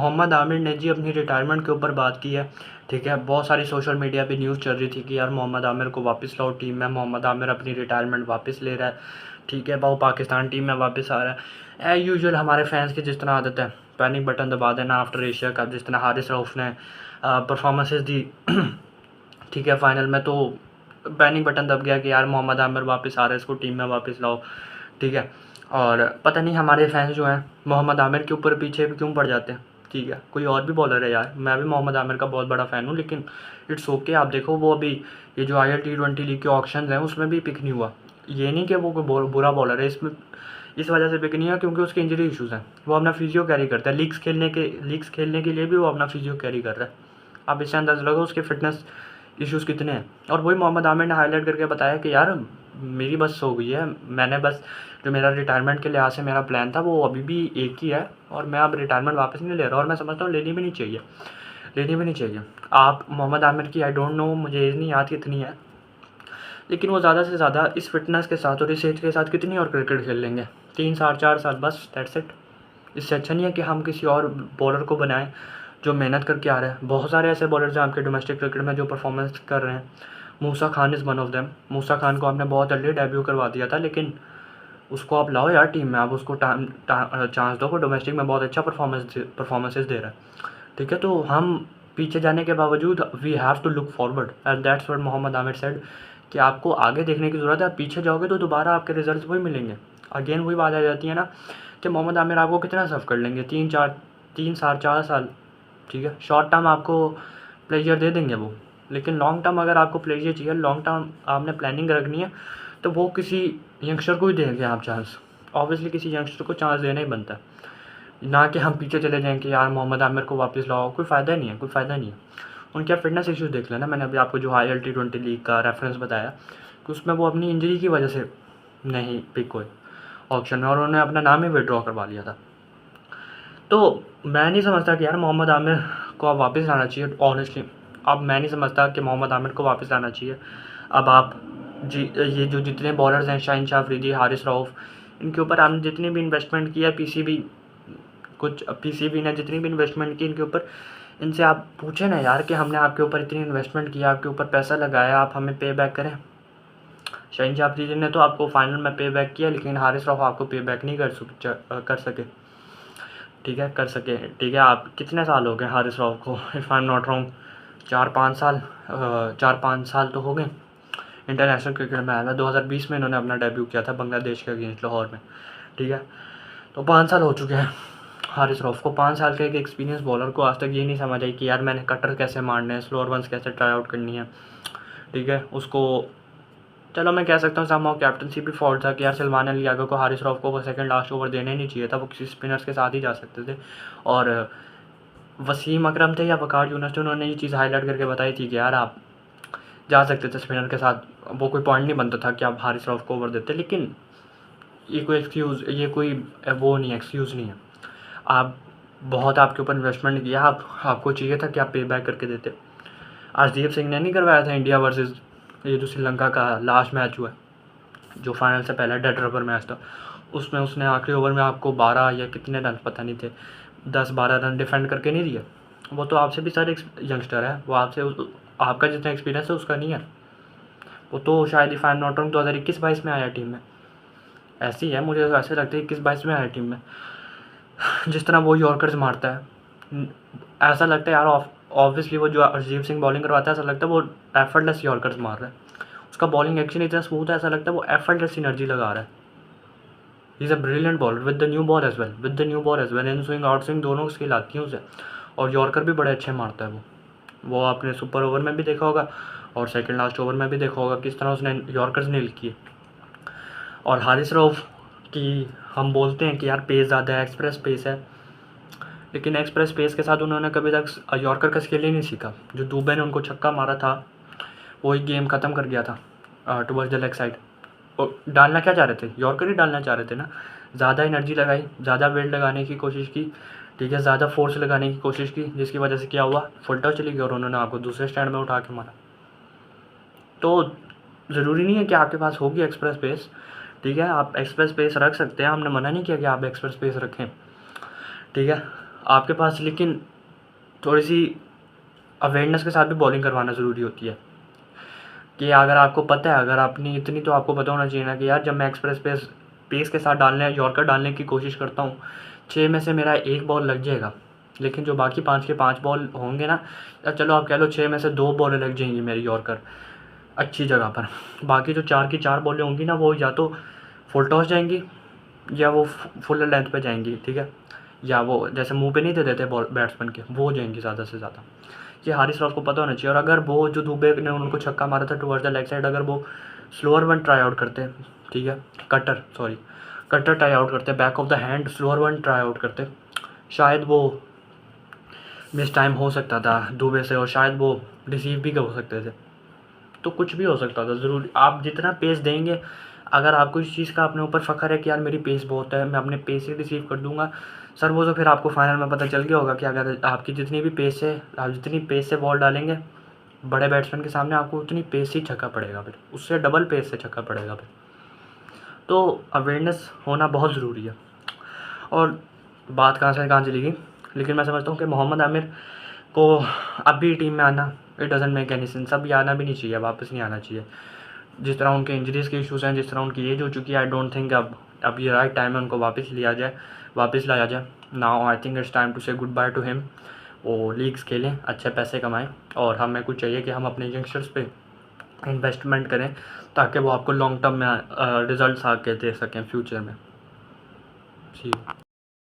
मोहम्मद आमिर ने जी अपनी रिटायरमेंट के ऊपर बात की है। ठीक है, बहुत सारी सोशल मीडिया पे न्यूज़ चल रही थी कि यार मोहम्मद आमिर को वापस लाओ टीम में, मोहम्मद आमिर अपनी रिटायरमेंट वापस ले रहा है। ठीक है, वो पाकिस्तान टीम में वापस आ रहा है। एज यूजुअल हमारे फैंस की जिस तरह आदत है, पैनिक बटन दबा देना आफ्टर एशिया कप, जिस तरह हारिस रऊफ़ ने परफॉर्मेंसेज दी ठीक है फाइनल में, तो पैनिक बटन दब गया कि यार मोहम्मद आमिर वापस आ रहा है, इसको टीम में वापस लाओ। ठीक है, और पता नहीं हमारे फैंस जो हैं मोहम्मद आमिर के ऊपर पीछे भी क्यों पड़ जाते हैं। ठीक है, कोई और भी बॉलर है यार, मैं भी मोहम्मद आमिर का बहुत बड़ा फ़ैन हूँ, लेकिन इट्स ओके। आप देखो वो अभी ये जो IL T20 लीग के ऑक्शन हैं उसमें भी पिक नहीं हुआ। ये नहीं कि वो कोई बुरा बॉलर है, इसमें इस वजह से पिक नहीं हुआ क्योंकि उसके इंजरी इशूज़ हैं। वो अपना फिजियो कैरी करता है, लीग्स खेलने के लिए भी वो अपना फिजियो कैरी कर रहा है। आप इससे अंदाज़ा लगाओ उसके फिटनेस इश्यूज़ कितने हैं। और वही मोहम्मद आमिर ने हाईलाइट करके बताया कि यार मेरी बस हो गई है, मैंने बस जो मेरा रिटायरमेंट के लिहाज से मेरा प्लान था वो अभी भी एक ही है, और मैं अब रिटायरमेंट वापस नहीं ले रहा, और मैं समझता हूँ लेनी भी नहीं चाहिए। आप मोहम्मद आमिर की आई डोंट नो, मुझे एज नहीं याद कितनी है, लेकिन वो ज़्यादा से ज़्यादा इस फिटनेस के साथ और इस एज के साथ कितनी और क्रिकेट खेल लेंगे, 3 साल 4 साल बस, दैट्स इट। इससे अच्छा नहीं है कि हम किसी और बॉलर को बनाएं जो मेहनत करके आ रहा है। बहुत सारे ऐसे बॉलर्स हैं आपके डोमेस्टिक क्रिकेट में जो परफॉर्मेंस कर रहे हैं। Musa Khan is one of them. Musa Khan को आपने बहुत अर्ली डेब्यू करवा दिया था, लेकिन उसको आप लाओ यार टीम में, आप उसको चांस दो, वो डोमेस्टिक में बहुत अच्छा परफॉर्मेंसेज दे रहा है। ठीक है, तो हम पीछे जाने के बावजूद we have to look forward, and that's what Mohammad Aamir said कि आपको आगे देखने की ज़रूरत है। आप पीछे जाओगे तो दोबारा आपके रिजल्ट्स वही मिलेंगे। अगेन वही बात आ जाती है ना कि मोहम्मद आमिर आपको कितना सर्व कर लेंगे, 3 साल 4 साल। ठीक है, शॉर्ट टर्म आपको प्लेजर दे देंगे वो, लेकिन लॉन्ग टर्म अगर आपको प्लेजर चाहिए, लॉन्ग टर्म आपने प्लानिंग रखनी है, तो वो किसी यंगस्टर को ही देंगे आप चांस। ऑब्वियसली किसी यंगस्टर को चांस देना ही बनता है, ना कि हम पीछे चले जाएँ कि यार मोहम्मद आमिर को वापस लाओ। कोई फ़ायदा नहीं है। उनके आप फिटनेस इश्यूज़ देख लेना। मैंने अभी आपको जो IL T20 लीग का रेफरेंस बताया कि उसमें वो अपनी इंजरी की वजह से नहीं पिक हुए ऑप्शन में, और उन्होंने अपना नाम ही विड्रॉ करवा लिया था। तो मैं नहीं समझता कि यार मोहम्मद आमिर को अब वापस लाना चाहिए, ऑनेस्टली। अब मैं नहीं समझता कि मोहम्मद आमिर को वापस लाना चाहिए। अब आप ये जो जितने बॉलर्स हैं, शाहीन शाह अफरीदी, हारिस रऊफ़, इनके ऊपर आपने जितनी भी इन्वेस्टमेंट की है, PCB ने जितनी भी इन्वेस्टमेंट की इनके ऊपर, इनसे आप पूछें ना यार कि हमने आपके ऊपर इतनी इन्वेस्टमेंट किया, आपके ऊपर पैसा लगाया, आप हमें पे बैक करें। शाहीन शाह अफरीदी ने तो आपको फाइनल में पे बैक किया, लेकिन हारिस रऊफ़ आपको पे बैक नहीं कर सके। ठीक है, कर सके। ठीक है, आप कितने साल हो गए हारिस रऊफ़ को, if I am not wrong 4-5 साल तो हो गए इंटरनेशनल क्रिकेट में आया था। 2020 में इन्होंने अपना डेब्यू किया था बांग्लादेश के अगेंस्ट लाहौर में। ठीक है, तो 5 साल हो चुके हैं हारिस रऊफ़ को। 5 साल का एक एक्सपीरियंस बॉलर को आज तक ये नहीं समझ आई कि यार मैंने कटर कैसे मारने हैं, स्लोअर वंस कैसे ट्राई आउट करनी है। ठीक है, उसको चलो मैं कह सकता हूँ समहाउ कैप्टनसी भी फॉल्ट था कि यार सलमान अली यागर को हारिस रऊफ़ को वो सेकंड लास्ट ओवर देना ही नहीं चाहिए था, वो किसी स्पिनर्स के साथ ही जा सकते थे। और वसीम अकरम थे या वकार यूनुस थे, उन्होंने ये चीज़ हाईलाइट करके बताई थी कि यार आप जा सकते थे स्पिनर के साथ, वो कोई पॉइंट नहीं बनता था कि आप हारिस रऊफ़ को ओवर देते। लेकिन ये कोई एक्सक्यूज़ नहीं है। आप बहुत आपके ऊपर इन्वेस्टमेंट किया, आपको चाहिए था कि आप पे बैक करके देते। अर्शदीप सिंह ने नहीं करवाया था इंडिया वर्सेस ये जो श्रीलंका का लास्ट मैच हुआ है, जो फाइनल से पहले डेड रबर मैच था, उसमें उसने आखिरी ओवर में आपको 12 या कितने रन पता नहीं थे, 10-12 रन डिफेंड करके नहीं दिए। वो तो आपसे भी सारे यंगस्टर है, वो आपका जितना एक्सपीरियंस है उसका नहीं है। वो तो शायद if I am not wrong 2021-22 में आया टीम में, ऐसी है, मुझे ऐसे लगता है 21-22 में आया टीम में। जिस तरह वो यॉर्कर्स मारता है, ऐसा लगता है यार ऑब्वियसली वो जो अर्शदीप सिंह बॉलिंग करवाता है, ऐसा लगता है वो एफर्टलेस यॉर्कर्स मार रहा है। उसका बॉलिंग एक्शन इतना स्मूथ है, ऐसा लगता है वो एफर्टलेस एनर्जी लगा रहा है। He is a brilliant bowler with the new ball as well, in swing out swing दोनों स्किल आती है उसे, और यॉर्कर भी बड़े अच्छे मारता है वो आपने सुपर ओवर में भी देखा होगा और सेकंड लास्ट ओवर में भी देखा होगा किस तरह उसने यॉर्कर्स नील किए। और हारिस रऊफ़ की हम बोलते हैं कि यार पेस ज़्यादा है, एक्सप्रेस पेस है, लेकिन एक्सप्रेस पेस के साथ उन्होंने कभी तक यॉर्कर का स्किल ही नहीं सीखा। जो दुबे ने उनको छक्का मारा था वही गेम ख़त्म कर गया था टुवर्ड्स द लेग साइड। और डालना क्या चाह रहे थे, यॉर्कर ही डालना चाह रहे थे ना। ज़्यादा एनर्जी लगाई, ज़्यादा वेट लगाने की कोशिश की, ठीक है, ज़्यादा फोर्स लगाने की कोशिश की, जिसकी वजह से क्या हुआ, फुल टॉस चली गई और उन्होंने आपको दूसरे स्टैंड में उठा के मारा। तो ज़रूरी नहीं है कि आपके पास होगी एक्सप्रेस पेस। ठीक है, आप एक्सप्रेस पेस रख सकते हैं, हमने मना नहीं किया कि आप एक्सप्रेस पेस रखें। ठीक है, आपके पास लेकिन थोड़ी सी अवेयरनेस के साथ भी बॉलिंग करवाना ज़रूरी होती है कि अगर आपको पता है, अगर आपने इतनी तो आपको पता होना चाहिए ना कि यार जब मैं एक्सप्रेस पेस के साथ यॉर्कर डालने की कोशिश करता हूँ, 6 में से मेरा 1 बॉल लग जाएगा, लेकिन जो बाकी 5 के 5 बॉल होंगे ना, या चलो आप कह लो 6 में से 2 बॉलें लग जाएंगी मेरी यॉर्कर अच्छी जगह पर, बाकी जो 4 की 4 बॉलें होंगी ना वो या तो फुल टॉस जाएंगी या वो फुल लेंथ पे जाएंगी, ठीक है, या वो जैसे मुंह पे नहीं दे देते बॉल बैट्समैन के, वो हो जाएंगी ज़्यादा से ज़्यादा। ये हारिस राव को पता होना चाहिए। और अगर वो जो दुबे ने उनको छक्का मारा था टुवर्ड्स द लेग साइड, अगर वो स्लोअर वन ट्राई आउट करते, ठीक है, कटर ट्राई आउट करते, back of the hand slower one try out करते, शायद वो मिस टाइम हो सकता था दुबे से और शायद वो रिसीव भी हो सकते थे। तो कुछ भी हो सकता था, ज़रूर आप जितना पेस देंगे, अगर आपको इस चीज़ का अपने ऊपर फ़ख्र है कि यार मेरी पेस बहुत है, मैं अपने पेस ही रिसीव कर दूंगा सर, वो तो फिर आपको फाइनल में पता चल गया होगा कि अगर आपकी जितनी भी पेस है, आप जितनी पेस से बॉल डालेंगे बड़े बैट्समैन के सामने, आपको उतनी पेस ही छक्का पड़ेगा, फिर उससे डबल पेस से छक्का पड़ेगा फिर। तो अवेयरनेस होना बहुत ज़रूरी है। और बात कहाँ से कहाँ चली गई, लेकिन मैं समझता हूँ कि मोहम्मद आमिर को अब भी टीम में आना it doesn't make any sense, अब ये आना भी नहीं चाहिए, वापस नहीं आना चाहिए। जिस तरह उनके इंजरीज़ के इश्यूज़ हैं, जिस तरह उनकी एज हो चुकी है, आई डोंट थिंक अब ये राइट टाइम है उनको वापस लाया जाए। Now I think it's time to say goodbye to him. वो लीग्स खेलें, अच्छे पैसे कमाएं, और हमें कुछ चाहिए कि हम अपने यंगस्टर्स पे इन्वेस्टमेंट करें ताकि वो आपको लॉन्ग टर्म में रिजल्ट्स आके दे सकें फ्यूचर में। जी।